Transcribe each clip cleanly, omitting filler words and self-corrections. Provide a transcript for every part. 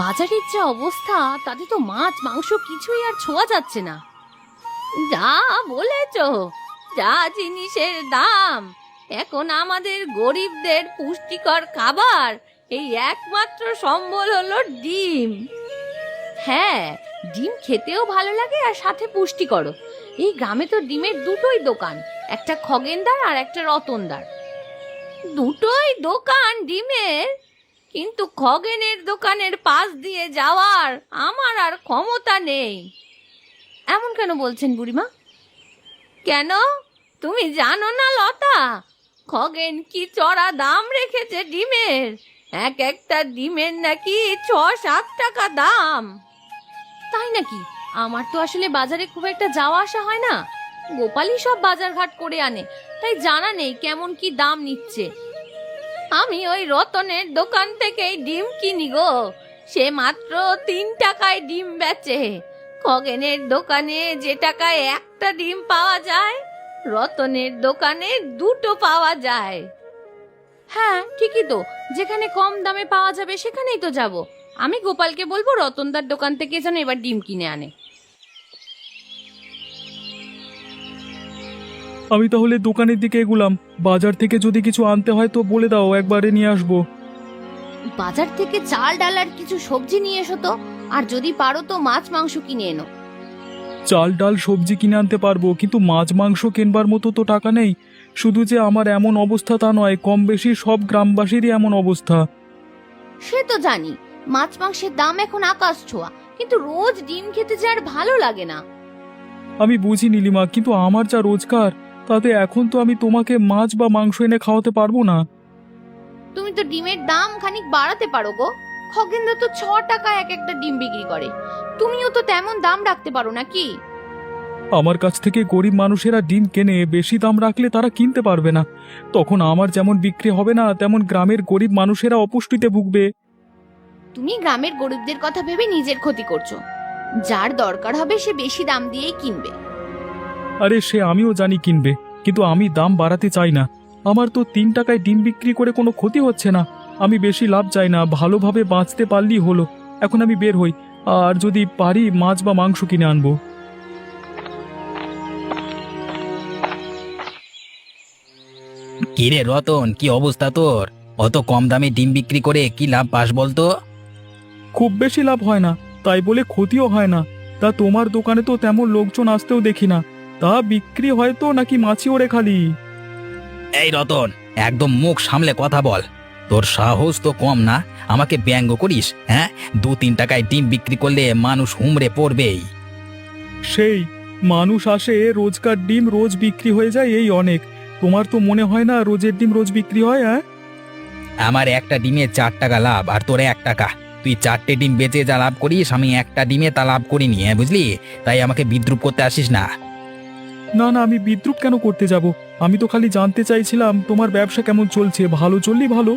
বাজারের যে অবস্থা তাতে তো মাছ মাংস কিছুই আর ছোঁয়া যাচ্ছে না। যা বলেছ, যা জিনিসের দাম, এখন আমাদের গরিবদের পুষ্টিকর খাবার এই একমাত্র সম্বল হলো ডিম। হ্যাঁ, ডিম খেতেও ভালো লাগে আর সাথে পুষ্টিকর। এই গ্রামে তো ডিমের দুটোই দোকান, একটা খগেনদার আর একটা রতনদার। দুটোই দোকান ডিমের, কিন্তু খগেনের দোকানের পাশ দিয়ে যাওয়ার আমার আর ক্ষমতা নেই। এমন কেন বলছেন বুড়িমা? কেন, তুমি জানো না লতা, খগেন কি চড়া দাম রেখেছে ডিমের? এক একটা ডিমের নাকি ৬-৭ টাকা দাম। তাই নাকি? আমার তো আসলে বাজারে খুব একটা যাওয়া আসা হয় না, গোপালই সব বাজারঘাট করে আনে, তাই জানা নেই কেমন কি দাম নিচ্ছে। আমি ওই রতনের দোকান থেকেই ডিম কিনি গো, সে মাত্র ৩ টাকায় ডিম বেচে। খগেনের দোকানে যে টাকায় একটা ডিম পাওয়া যায়, রতনের দোকানে ২টো পাওয়া যায়। হ্যাঁ ঠিকই তো, যেখানে কম দামে পাওয়া যাবে সেখানেই তো যাব। আমি গোপালকে বলবো রতনদার দোকান থেকে যেন এবার ডিম কিনে আনে। আমি তাহলে দোকানের দিকে এগুলাম। বাজার থেকে যদি কিছু আনতে হয় তো বলে দাও, একবারে নিয়ে আসবো। বাজার থেকে চাল ডাল আর কিছু সবজি নিয়ে এসো তো, আর যদি পারো তো মাছ মাংস কিনে এনো। চাল ডাল সবজি কিনে আনতে পারবো, কিন্তু মাছ মাংস কেনবার মতো তো টাকা নেই। শুধু যে আমার এমন অবস্থা তা নয়, কম বেশি সব গ্রামবাসীরই এমন অবস্থা। সে তো জানি, মাছ মাংসের দাম এখন আকাশ ছোঁয়া, কিন্তু রোজ ডিম খেতে যে আর ভালো লাগে না। আমি বুঝি নীলিমা, কিন্তু আমার যা রোজগার তাতে এখন তো আমি তোমাকে মাছ বা মাংস এনে খাওয়াতে পারবো না। তুমি তো ডিমের দাম খানিক বাড়াতে পারো গো। খগেন্দা তো ৬ টাকা এক একটা ডিম বিক্রি করে, তুমিও তো তেমন দাম রাখতে পারো নাকি? আমার কাছ থেকে গরিব মানুষেরা ডিম কেনে, বেশি দাম রাখলে তারা কিনতে পারবে না। তখন আমার যেমন বিক্রি হবে না, তেমন গ্রামের গরিব মানুষেরা অপুষ্টিতে ভুগবে। তুমি গ্রামের গরিবদের কথা ভেবে নিজের ক্ষতি করছো। যার দরকার হবে সে বেশি দাম দিয়েই কিনবে। আরে সে আমিও জানি কিনবে, কিন্তু আমি দাম বাড়াতে চাই না। আমার তো ৩ টাকায় ডিম বিক্রি করে কোনো ক্ষতি হচ্ছে না। আমি বেশি লাভ চাই না, ভালোভাবে বাঁচতে পারলেই হলো। এখন আমি বের হই, আর যদি পারি মাছ বা মাংস কিনে আনবো। কিরে রতন, কি অবস্থা তোর? অত কম দামে ডিম বিক্রি করে কি লাভ পাস বলতো? খুব বেশি লাভ হয় না, তাই বলে ক্ষতিও হয় না। তা তোমার দোকানে তো তেমন লোকজন আসতেও দেখি না, তা বিক্রি হয় তো নাকি মাছি ওরে খালি? এই রতন, একদম মুখ সামলে কথা বল। তোর সাহস তো কম না, আমাকে ব্যঙ্গ করিস? হ্যাঁ, ২-৩ টাকায় ডিম বিক্রি করলে মানুষ হুমড়ে পড়বেই। সেই মানুষ আসে, রোজকার ডিম রোজ বিক্রি হয়ে যায়, এই অনেক। তোমার তো মনে হয় না রোজের ডিম রোজ বিক্রি হয়? হ্যাঁ, আমার একটা ডিমে ৪ টাকা লাভ, আর তোর ১ টাকা। তুই ৪টে ডিম বেচে যা লাভ করিস, আমি একটা ডিমে তা লাভ করিনি, হ্যাঁ বুঝলি? তাই আমাকে বিদ্রুপ করতে আসিস না। না না, আমি বিদ্রুপ কেন করতে যাব? আমি তো খালি জানতে চাইছিলাম তোমার ব্যবসা কেমন চলছে, ভালো চললেই ভালো।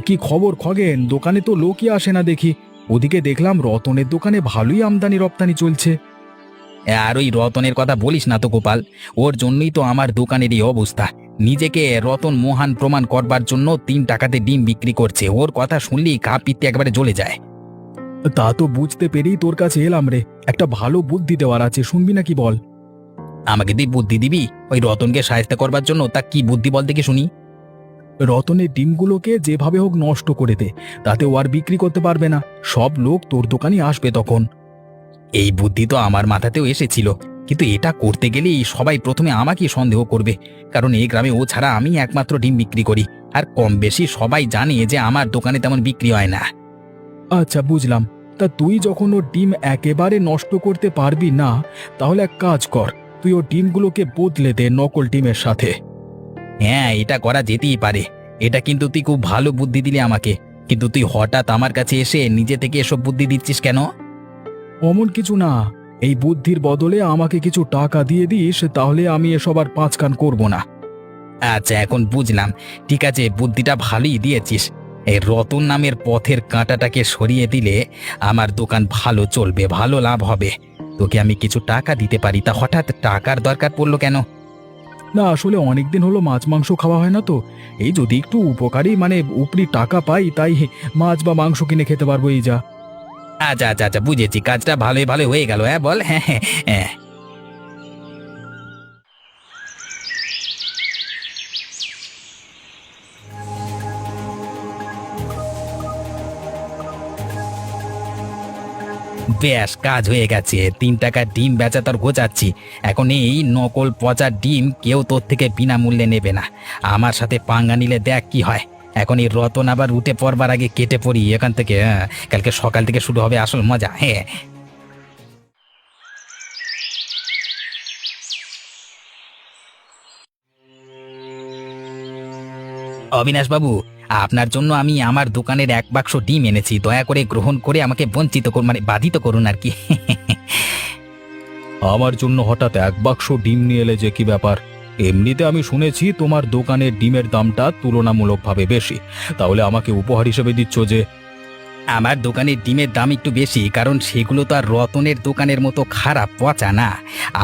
কি খবর খগেন? দোকানে তো লোকই আসে না দেখি। ওদিকে দেখলাম রতনের দোকানে ভালোই আমদানি রপ্তানি চলছে। আর ওই রতনের কথা বলিস না তো গোপাল, ওর জন্যই তো আমার দোকানের এই অবস্থা। নিজেকে রতন মহান প্রমাণ করবার জন্য ৩ টাকাতে ডিম বিক্রি করছে। ওর কথা শুনলেই গা পিত্তে একবারে জ্বলে যায়। তা তো বুঝতে পেরেই তোর কাছে এলাম রে, একটা ভালো বুদ্ধি দেওয়ার আছে, শুনবি নাকি বল? আমাকে তুই বুদ্ধি দিবি ওই রতনকে সাহায্য করবার জন্য? তা কি বুদ্ধি বল দেখি শুনি। রতনের ডিমগুলোকে যেভাবে হোক নষ্ট করে দে, তাতে ও আর বিক্রি করতে পারবে না। সব লোক তোর দোকানে আসবে তখন। এই বুদ্ধি তো আমার মাথাতেও এসেছিল, কিন্তু এটা করতে গেলেই সবাই প্রথমে আমাকেই সন্দেহ করবে, কারণ এই গ্রামে ও ছাড়া আমি একমাত্র ডিম বিক্রি করি। আর কম বেশি সবাই জানে যে আমার দোকানে তেমন বিক্রি হয় না। আচ্ছা বুঝলাম, তা তুই যখন ওর ডিম একেবারে নষ্ট করতে পারবি না, তাহলে এক কাজ কর, তুই ওর ডিমগুলোকে বদলে দে নকল ডিমের সাথে। হ্যাঁ, এটা করা যেতেই পারে। এটা কিন্তু তুই খুব ভালো বুদ্ধি দিলি আমাকে, কিন্তু তুই হঠাৎ আমার কাছে এসে নিজে থেকে এসব বুদ্ধি দিচ্ছিস কেন? অমন কিছু না, এই বুদ্ধির বদলে আমাকে কিছু টাকা দিয়ে দিস, তাহলে আমি এসব আর পাঁচ কান করব না। আচ্ছা, এখন বুঝলাম। ঠিক আছে, বুদ্ধিটা ভালোই দিয়েছিস। এই রতন নামের পথের কাঁটাটাকে সরিয়ে দিলে আমার দোকান ভালো চলবে, ভালো লাভ হবে। তোকে আমি কিছু টাকা দিতে পারি, তা হঠাৎ টাকার দরকার পড়লো কেন? না আসলে অনেক দিন হলো মাছ মাংস খাওয়া হয় না তো, এই যদি একটু উপকারী মানে উপরি টাকা পাই তাই মাছ বা মাংস কিনে খেতে পারবো এই যা। আচ্ছা আচ্ছা আচ্ছা, বুঝেছি, কাজটা ভালোই ভালো হয়ে গেল। হ্যাঁ বল, হ্যাঁ হ্যাঁ হ্যাঁ। বেশ, কাজ হয়ে গেছে। 3 টাকার ডিম বেচা তোর গোছাচ্ছি। এখন এই নকল পচা ডিম কেউ তোর থেকে বিনামূল্যে নেবে না। আমার সাথে পাঙ্গা নিলে দেখ কি হয়। এখন এই রতন আবার উঠে পড়বার আগে কেটে পড়ি এখান থেকে। হ্যাঁ, কালকে সকাল থেকে শুরু হবে আসল মজা। হ্যাঁ, অবিনাশ বাবু, আপনার জন্য আমি আমার দোকানের 1 বাক্স ডিম এনেছি। দয়া করে গ্রহণ করে আমাকে বঞ্চিত করুন, মানে বাধিত করুন আর কি। আমার জন্য হঠাৎ 1 বাক্স ডিম নিয়ে এলে যে কি ব্যাপার? এমনিতে আমি শুনেছি তোমার দোকানের ডিমের দামটা তুলনামূলকভাবে বেশি, তাহলে আমাকে উপহার হিসেবে দিচ্ছ যে? আমার দোকানের ডিমের দাম একটু বেশি, কারণ সেগুলো তো আর রতনের দোকানের মতো খারাপ পচা না।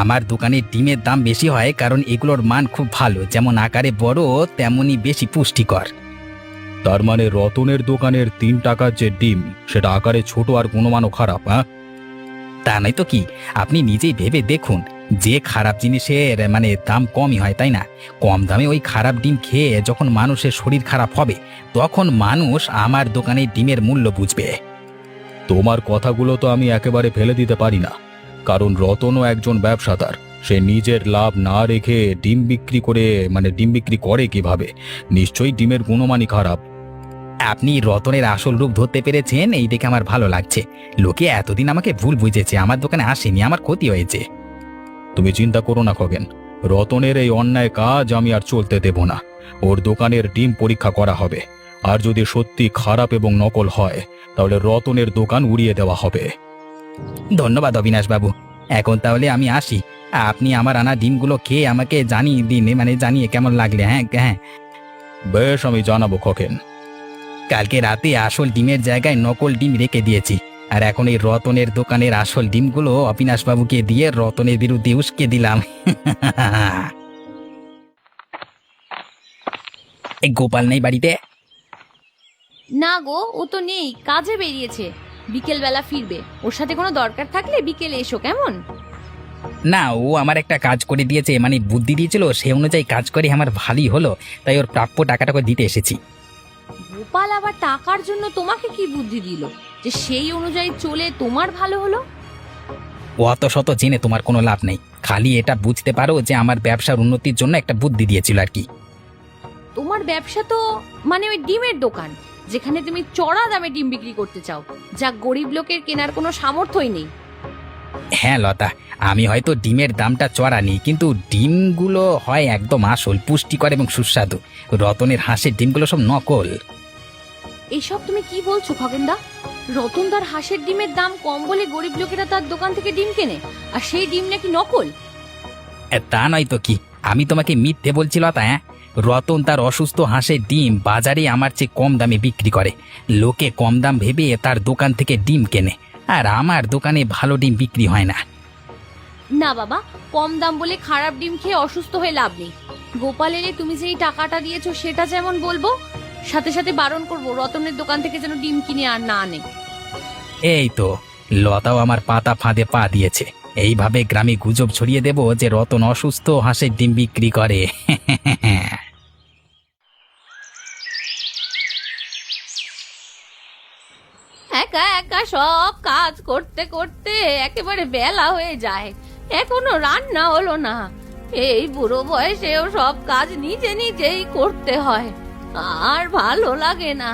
আমার দোকানের ডিমের দাম বেশি হয় কারণ এগুলোর মান খুব ভালো, যেমন আকারে বড় তেমনি বেশি পুষ্টিকর। তার মানে রতনের দোকানের 3 টাকার যে ডিম সেটা আকারে ছোট আর গুণমানও খারাপ? হ্যাঁ, তা নয় তো কি, আপনি নিজেই ভেবে দেখুন, যে খারাপ জিনিসের মানে দাম কমই হয়, তাই না? কম দামে ওই খারাপ ডিম খেয়ে যখন মানুষের শরীর খারাপ হবে, তখন মানুষ আমার দোকানের ডিমের মূল্য বুঝবে। তোমার কথাগুলো তো আমি একেবারে ফেলে দিতে পারি না, কারণ রতনও একজন ব্যবসাদার। সে নিজের লাভ না রেখে ডিম বিক্রি করে কিভাবে? নিশ্চয়ই ডিমের গুণমানই খারাপ। আপনি রতনের আসল রূপ ধরতে পেরেছেন, এই দেখে আমার ভালো লাগছে। লোকে এতদিন আমাকে ভুল বুঝেছে, আমার দোকানে আসেনি, আমার ক্ষতি হয়েছে। তুমি চিন্তা করো না খগেন, রতনের এই অন্যায় কাজ আমি আর চলতে দেব না। ওর দোকানের ডিম পরীক্ষা করা হবে, আর যদি সত্যি খারাপ এবং নকল হয় তাহলে রতনের দোকান উড়িয়ে দেওয়া হবে। ধন্যবাদ অবিনাশ বাবু, এখন তাহলে আমি আসি। আপনি আমার আনা ডিমগুলো খেয়ে আমাকে জানিয়ে দিন, মানে জানিয়ে কেমন লাগলে। হ্যাঁ হ্যাঁ, বেশ, আমি জানাবো খগেন। কালকে রাতে আসল ডিমের জায়গায় নকল ডিম রেখে দিয়েছি, আর এখন এই রতনের দোকানের আসল ডিমগুলো অবিনাশ বাবুকে দিয়ে রতনের বিরুদ্ধে উস্কে দিলাম। এই গোপাল নেই বাড়িতে? না গো, ও তো নেই, কাজে বেরিয়েছে, বিকেল বেলা ফিরবে। ওর সাথে কোনো দরকার থাকলে বিকেলে এসো, কেমন? না, ও আমার একটা কাজ করে দিয়েছে, মানে বুদ্ধি দিয়েছিল, সে অনুযায়ী কাজ করে আমার ভালোই হলো, তাই ওর প্রাপ্য টাকাটা করে দিতে এসেছি। গোপাল আবার টাকার জন্য তোমাকে কি বুদ্ধি দিল যে সেই অনুযায়ী চলে তোমার ভালো হলো? অত শত জেনে তোমার কোনো লাভ নেই, খালি এটা বুঝতে পারো যে আমার ব্যবসার উন্নতির জন্য একটা বুদ্ধি দিয়েছিল আর কি। তোমার ব্যবসা তো মানে ওই ডিমের দোকান, যেখানে তুমি চড়া দামে ডিম বিক্রি করতে চাও, যা গরিব লোকের কেনার কোনো সামর্থ্যই নেই। হ্যাঁ লতা, আমি হয়তো ডিমের দামটা চড়া নিই, কিন্তু ডিমগুলো হয় একদম আসল, পুষ্টিকর এবং সুস্বাদু। রতনের হাঁসের ডিমগুলো সব নকল। এইসব তুমি কি বলছো খগেনদা? রতন তার হাঁসের ডিমের দাম কম বলে গরিব লোকেরা তার দোকান থেকে ডিম কেনে, আর সেই ডিম নাকি নকল? তা নয় তো কি, আমি তোমাকে মিথ্যে বলছি লতা? হ্যাঁ, রতন তার অসুস্থ হাঁসের ডিম বাজারে আমার চেয়ে কম দামে বিক্রি করে। লোকে কম দাম ভেবে তার দোকান থেকে ডিম কেনে, আর আমার দোকানে ভালো ডিম বিক্রি হয় না। না বাবা, কম দাম বলে খারাপ ডিম খেয়ে অসুস্থ হয়ে লাভ নেই। গোপাল এলে তুমি যেই টাকাটা দিয়েছো সেটা যেমন বলবো, সাথে সাথে বারণ করবো রতনের দোকান থেকে যেন ডিম কিনে আর না আনে। এই তো, লতাও আমার পাতা ফাঁদে পা দিয়েছে। এইভাবে গ্রামে গুজব ছড়িয়ে দেব যে রতন অসুস্থ, হাঁসের ডিম বিক্রি করে। একা একা সব কাজ করতে করতে একেবারে বেলা হয়ে যায়, এখনো রান্না হলো না। এই বুড়ো বয়সেও সব কাজ নিজে নিজেই করতে হয়, আর ভালো লাগে না।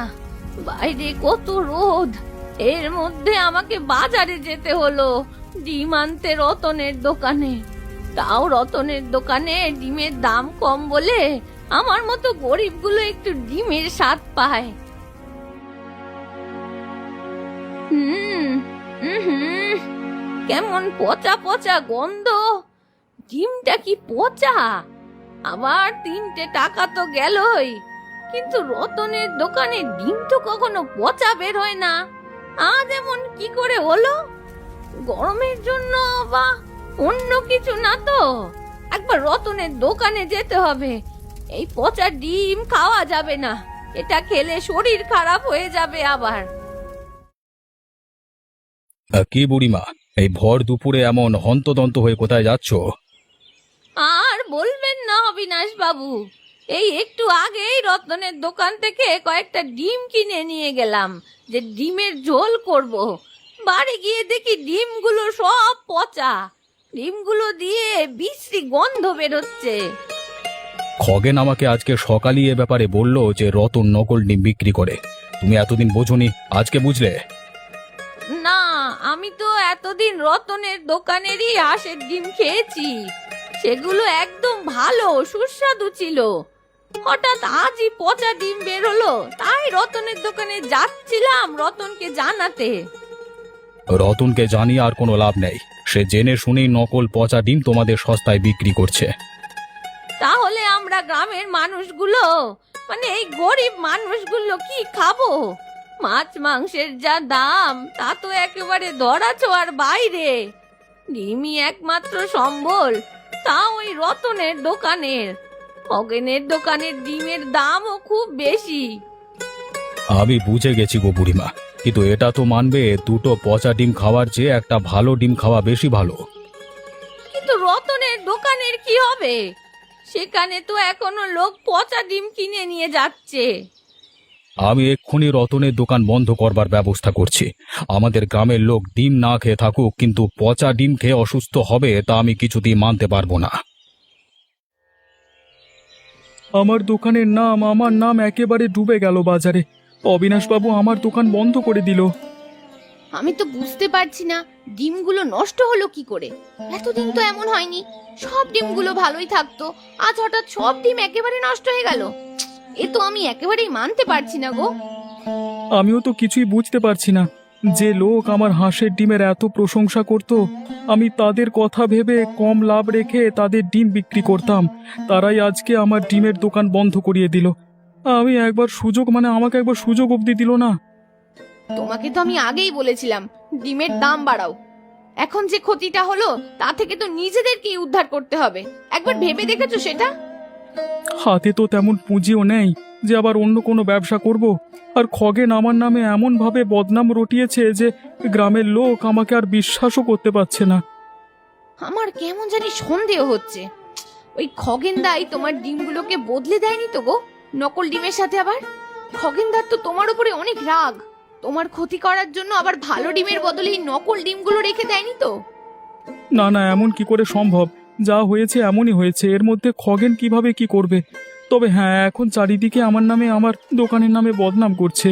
বাইরে কত রোদ, এর মধ্যে আমাকে বাজারে যেতে হলো ডিম আনতে রতনের দোকানে। তাও রতনের দোকানে ডিমের দাম কম বলে আমার মতো গরিবগুলো একটু ডিমের স্বাদ পায়। কেমন পচা পচা গন্ধ, ডিমটা কি পচা! আবার 3টে টাকা তো গেলই, কিন্তু রতনের দোকানে ডিম তো কখনো পচা বের হয় না। আজ এমন কি করে হলো? গরমের জন্য বা অন্য কিছু না তো? একবার একবার রতনের দোকানে যেতে হবে। এই পচা ডিম খাওয়া যাবে না, এটা খেলে শরীর খারাপ হয়ে যাবে আবার। কি বুড়িমা, এই ভর দুপুরে এমন হন্তদন্ত হয়ে কোথায় যাচ্ছ? আর বলবেন না অবিনাশ বাবু, এই একটু আগেই রতনের দোকান থেকে কয়েকটা ডিম কিনে নিয়ে গেলাম যে ডিমের ঝোল করব। বাড়ি গিয়ে দেখি ডিমগুলো সব পচা, ডিমগুলো দিয়ে বিশ্রী গন্ধ বেরোচ্ছে। খগেন আমাকে আজকে সকালই এ ব্যাপারে বলল যে রতন নকল ডিম বিক্রি করে। তুমি এতদিন বোঝোনি, আজকে বুঝলে? না, আমি তো এতদিন রতনের দোকানেরই হাঁসের ডিম খেয়েছি, সেগুলো একদম ভালো সুস্বাদু ছিল। হঠাৎ আজই পচা ডিম বেরোলো, তাই রতনের দোকানে যাচ্ছিলাম রতনকে জানাতে। রতনকে জানিয়ে আর কোনো লাভ নেই, সে জেনে শুনেই নকল পচা ডিম তোমাদের সস্তায় বিক্রি করছে। তাহলে আমরা গ্রামের মানুষগুলো, মানে এই গরিব মানুষগুলো কি খাবো? মাছ মাংসের যা দাম তা তো একেবারে ধরাছোঁয়ার বাইরে। ডিমই একমাত্র সম্বল, তা ওই রতনের দোকানের। খগেনের দোকানের ডিমের দামও খুব বেশি। আমি বুঝে গেছি গো বুড়িমা, কিন্তু এটা তো মানবে দুটো পচা ডিম খাওয়ার চেয়ে একটা ভালো ডিম খাওয়া বেশি ভালো। কিন্তু রতনের দোকানের কি হবে? সেখানে তো এখনো লোক পচা ডিম কিনে নিয়ে যাচ্ছে। আমি এক্ষুনি রতনের দোকান বন্ধ করবার ব্যবস্থা করছি। আমাদের গ্রামের লোক ডিম না খেয়ে থাকুক, কিন্তু পচা ডিম খেয়ে অসুস্থ হবে তা আমি কিছুতেই মানতে পারবো না। আমার নাম একেবারে ডুবে গেল বাজারে। অবিনাশবাবু আমার দোকান বন্ধ করে দিল। আমি তো বুঝতে পারছি না ডিমগুলো নষ্ট হলো কি করে। এতদিন তো এমন হয়নি, সব ডিমগুলো ভালোই থাকতো, আজ হঠাৎ সব ডিম একেবারে নষ্ট হয়ে গেল। এ তো আমি একেবারেই মানতে পারছি না গো। আমিও তো কিছুই বুঝতে পারছি না। যে লোক আমার হাঁসের ডিমের এত প্রশংসা করত, আমি তাদের কথা ভেবে কম লাভ রেখে তাদের ডিম বিক্রি করতাম, তারাই আজকে আমার ডিমের দোকান বন্ধ করিয়ে দিল। আমাকে একবার সুযোগ অবধি দিল না। তোমাকে তো আমি আগেই বলেছিলাম ডিমের দাম বাড়াও। এখন যে ক্ষতিটা হলো তা থেকে তো নিজেদেরকেই উদ্ধার করতে হবে। একবার ভেবে দেখেছো সেটা? হাতে তো তেমন পুঁজিও নেই যে আবার অন্য কোনো ব্যবসা করব। আর খগেন আমার নামে এমন ভাবে বদনাম রটিয়েছে যে গ্রামের লোক আমাকে আর বিশ্বাসও করতে পারছে না। আমার কেমন জানি সন্দেহ হচ্ছে। ওই খগেনদাই তোমার ডিমগুলোকে বদলে দেয়নি তো গো নকল ডিমের সাথে? আবার খগেনদার তো তোমার উপরে অনেক রাগ, তোমার ক্ষতি করার জন্য আবার ভালো ডিমের বদলে এই নকল ডিমগুলো রেখে দেয়নি তো? না না, এমন কি করে সম্ভব? যা হয়েছে এমনই হয়েছে, এর মধ্যে খগেন কিভাবে কি করবে? তবে হ্যাঁ, এখন চারিদিকে আমার নামে, আমার দোকানের নামে বদনাম করছে।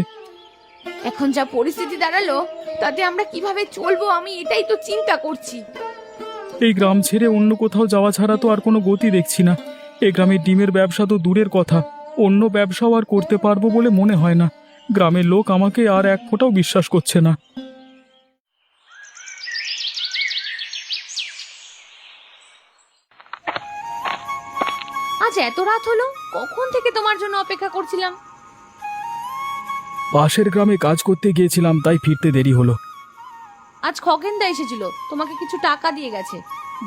এখন যা পরিস্থিতি দাঁড়ালো তাতে আমরা কিভাবে চলবো, আমি এটাই তো চিন্তা করছি। এই গ্রাম ছেড়ে অন্য কোথাও যাওয়া ছাড়া তো আর কোনো গতি দেখছি না। এই গ্রামের ডিমের ব্যবসা তো দূরের কথা, অন্য ব্যবসাও আর করতে পারবো বলে মনে হয় না। গ্রামের লোক আমাকে আর এক ফোঁটাও বিশ্বাস করছে না। আজ এত রাত হলো, কখন থেকে তোমার জন্য অপেক্ষা করছিলাম। পাশের গ্রামে কাজ করতে গিয়েছিলাম, তাই ফিরতে দেরি হলো। আজ খগেনদা এসেছিল, তোমাকে কিছু টাকা দিয়ে গেছে।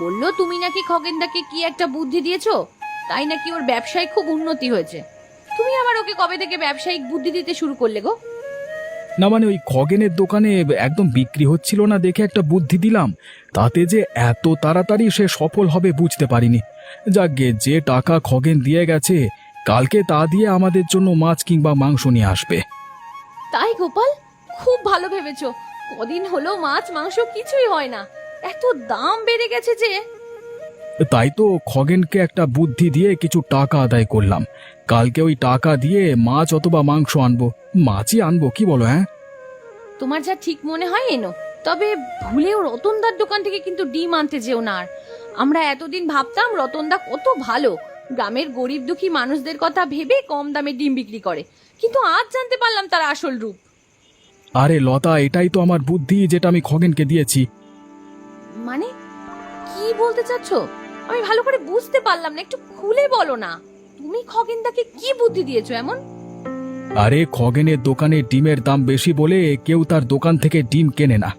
বললো তুমি নাকি খগেনদাকে কি একটা বুদ্ধি দিয়েছো, তাই নাকি ওর ব্যবসায় খুব উন্নতি হয়েছে। তুমি আবার ওকে কবে থেকে ব্যবসায়িক বুদ্ধি দিতে শুরু করলে গো? না মানে ওই খগেনের দোকানে একদম বিক্রি হচ্ছিল না দেখে একটা বুদ্ধি দিলাম, তাতে যে এত তাড়াতাড়ি সে সফল হবে বুঝতে পারিনি। যাকগে, যে টাকা খগেন দিয়ে গেছে কালকে তা দিয়ে আমাদের জন্য মাছ কিংবা মাংস নিয়ে আসবে। তাই গোপাল, খুব ভালো ভেবেছো। কদিন হলো মাছ মাংস কিছুই হয় না, এত দাম বেড়ে গেছে যে। তাই তো খগেনকে একটা বুদ্ধি দিয়ে কিছু টাকা আদায় করলাম। কালকে ওই টাকা দিয়ে মাছ অথবা মাংস আনবো, মাছই আনবো, কি বলো? হ্যাঁ, তোমার যা ঠিক মনে হয় এনো, তবে ভুলেও রতনদার দোকান থেকে কিন্তু ডিম আনতে যেও না। আর আমরা এতদিন ভাবতাম রতনদা কত ভালো, গ্রামের গরিব দুঃখী মানুষদের কথা ভেবে কম দামে ডিম বিক্রি করে, কিন্তু আজ জানতে পারলাম তার আসল রূপ। আরে লতা, এটাই তো আমার বুদ্ধি যেটা আমি খগেনকে দিয়েছি। মানে কি বলতে চাচ্ছ? আমি ভালো করে বুঝতে পারলাম না, একটু খুলে বলো না। তুমি খগেনদাকে কি বুদ্ধি দিয়েছো এমন? আরে খগেনের দোকানে ডিমের দাম বেশি বলে কেউ তার দোকান থেকে ডিম কেনে না,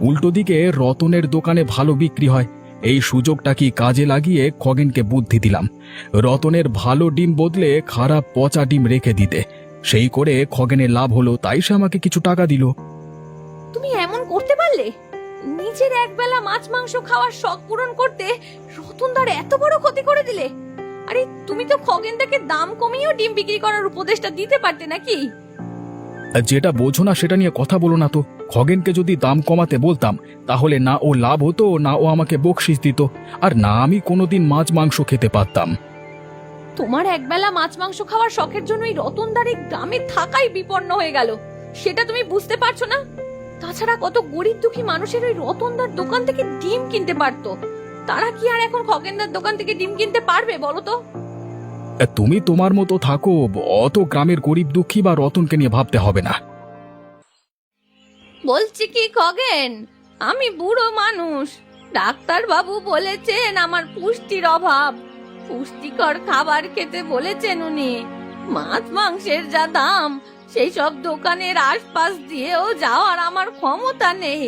উল্টো দিকে রতনের দোকানে ভালো বিক্রি হয়। এই সুযোগটা কি কাজে লাগিয়ে খগেনকে বুদ্ধি দিলাম রতনের ভালো ডিম বদলে খারাপ পচা ডিম রেখে দিতে। সেই করে খগেনের লাভ হলো, তাই সে আমাকে কিছু টাকা দিল। তুমি এমন করতে পারলে? নিজের একবেলা মাছ মাংস খাওয়ার শখ পূরণ করতে রতনদার এত বড় ক্ষতি করে দিলে। আরে তুমি তো খগেনদাকে দাম কমিয়েও ডিম বিক্রি করার উপদেশটা দিতে পারতে নাকি? যেটা বোঝো না সেটা নিয়ে কথা বলো না তো। খগেনকে যদি দাম কমাতে বলতাম তাহলে না ও লাভ হতো, না ও আমাকে বকশিস দিত, আর না আমি কোনোদিন মাছ মাংস খেতে পারতাম। তোমার একবেলা মাছ মাংস খাওয়ার শখের জন্য এই রতনদার এই গ্রামে থাকাই বিপন্ন হয়ে গেল, সেটা তুমি বুঝতে পারছো না? তাছাড়া কত গরিব দুঃখী মানুষের ওই রতনদার দোকান থেকে ডিম কিনতে পারতো, তারা কি আর এখন খগেনদার দোকান থেকে ডিম কিনতে পারবে বলো তো? তুমি তোমার মতো থাকো, অত গ্রামের গরিব দুঃখী বা রতনকে নিয়ে ভাবতে হবে না। বলছি কি খগেন, আমি বুড়ো মানুষ, ডাক্তার বাবু বলেছেন আমার পুষ্টির অভাব, পুষ্টিকর খাবার খেতে বলেছেন উনি। মাছ মাংসের যা দাম, সেই সব দোকানের আশপাশ দিয়েও যাওয়ার আমার ক্ষমতা নেই।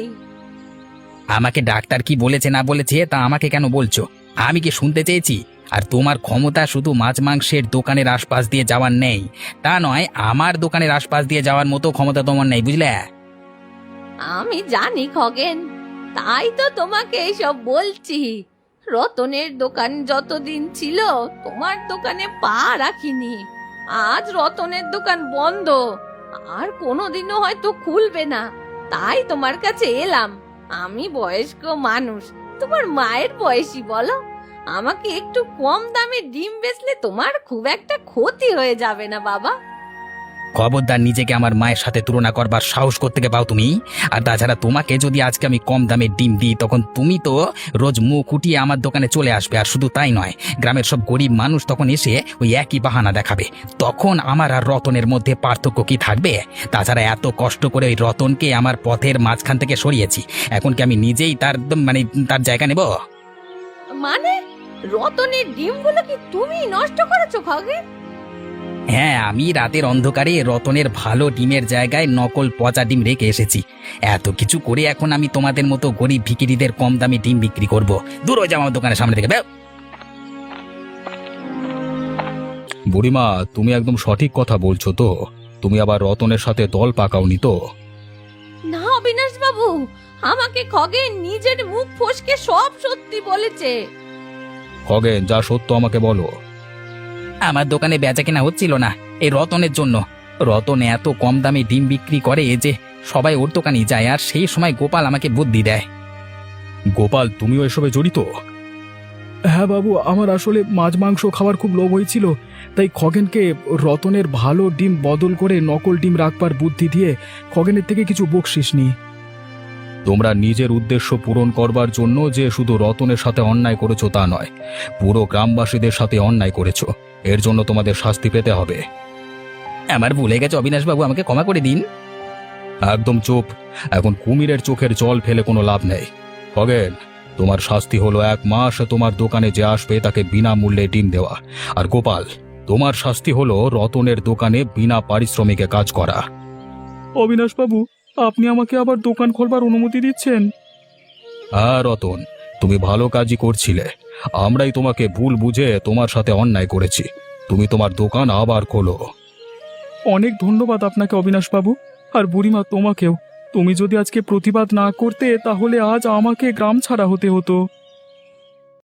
আমাকে ডাক্তার কি বলেছে না বলেছে তা আমাকে কেন বলছো? আমি কি শুনতে চেয়েছি? আর তোমার ক্ষমতা শুধু মাছ মাংসের দোকানের আশপাশ দিয়ে যাওয়ার নেই তা নয়, আমার দোকানের আশপাশ দিয়ে যাওয়ার মতো ক্ষমতা তোমার নেই, বুঝলে? আমি জানি খগেন, তাই তো তোমাকে এইসব বলছি। রতনের দোকান যতদিন ছিল তোমার দোকানে পা রাখিনি, আজ রতনের দোকান বন্ধ, আর কোনোদিনও হয়তো খুলবে না, তাই তোমার কাছে এলাম। আমি বয়স্ক মানুষ, তোমার মায়ের বয়সী বলো, আমাকে একটু কম দামে ডিম বেচলে তোমার খুব একটা ক্ষতি হয়ে যাবে না বাবা। খবরদার নিজেকে আমার মায়ের সাথে তুলনা করবার সাহস করতে পাও তুমি? আর তাছাড়া তোমাকে যদি আজকে আমি কম দামে ডিম দিই তখন তুমি তো রোজ মুখ উঠিয়ে আমার দোকানে চলে আসবে। আর শুধু তাই নয়, গ্রামের সব গরিব মানুষ তখন এসে ওই একই বাহানা দেখাবে। তখন আমার আর রতনের মধ্যে পার্থক্য কি থাকবে? তাছাড়া এত কষ্ট করে ওই রতনকে আমার পথের মাঝখান থেকে সরিয়েছি, এখন কি আমি নিজেই তার জায়গা নেব? মানে রতনের ডিমগুলো কি তুমি নষ্ট করেছো খগেন? হ্যাঁ, আমি রাতের অন্ধকারে রতনের ভালো ডিমের জায়গায় নকল পচা ডিম রেখে এসেছি। এত কিছু করে এখন আমি তোমাদের মতো গরিব ভিখিরিদের কম দামে ডিম বিক্রি করব? দূর হয়ে যাও আমার দোকানের সামনে থেকে। বুড়িমা, তুমি একদম সঠিক কথা বলছো তো? তুমি আবার রতনের সাথে দল পাকাওনি তো? না অবিনাশ বাবু, আমাকে খগেন নিজের মুখ ফসকে সব সত্যি বলেছে। খগেন, যা সত্য আমাকে বলো। আমার দোকানে বেচা কেনা হচ্ছিল না এই রতনের জন্য। রতন এত কম দামে ডিম বিক্রি করে যে সবাই ওর দোকানে যায়, আর সেই সময় গোপাল আমাকে বুদ্ধি দেয়। গোপাল, তুমিও এসবে জড়িত? হ্যাঁ বাবু, আমার আসলে মাছ মাংস খাওয়ার খুব লোভ হয়েছিল, তাই খগেনকে রতনের ভালো ডিম বদল করে নকল ডিম রাখবার বুদ্ধি দিয়ে খগেনের থেকে কিছু বকশিস নি। তোমরা নিজের উদ্দেশ্য পূরণ করবার জন্য যে শুধু রতনের সাথে অন্যায় করেছো তা নয়, পুরো গ্রামবাসীদের সাথে অন্যায় করেছো। এর জন্য তোমাদের শাস্তি পেতে হবে। আমার ভুলে গেছে অবিনাশবাবু, আমাকে ক্ষমা করে দিন। একদম চুপ, এখন কুমিরের চোখের জল ফেলে কোনো লাভ নেই। খগেন, তোমার শাস্তি হলো 1 মাস তোমার দোকানে যে আসবে তাকে বিনামূল্যে ডিম দেওয়া। আর গোপাল, তোমার শাস্তি হলো রতনের দোকানে বিনা পারিশ্রমিকে কাজ করা। অবিনাশ বাবু, আপনি আমাকে আবার দোকান খোলবার অনুমতি দিচ্ছেন? হ্যাঁ রতন, তুমি ভালো কাজই করছিলে, আমরাই তোমাকে ভুল বুঝে তোমার সাথে অন্যায় করেছি। তুমি তোমার দোকান আবার খোলো। অনেক ধন্যবাদ আপনাকে অবিনাশ বাবু, আর বুড়িমা তোমাকেও। তুমি যদি আজকে প্রতিবাদ না করতে তাহলে আজ আমাকে গ্রাম ছাড়া হতে হতো।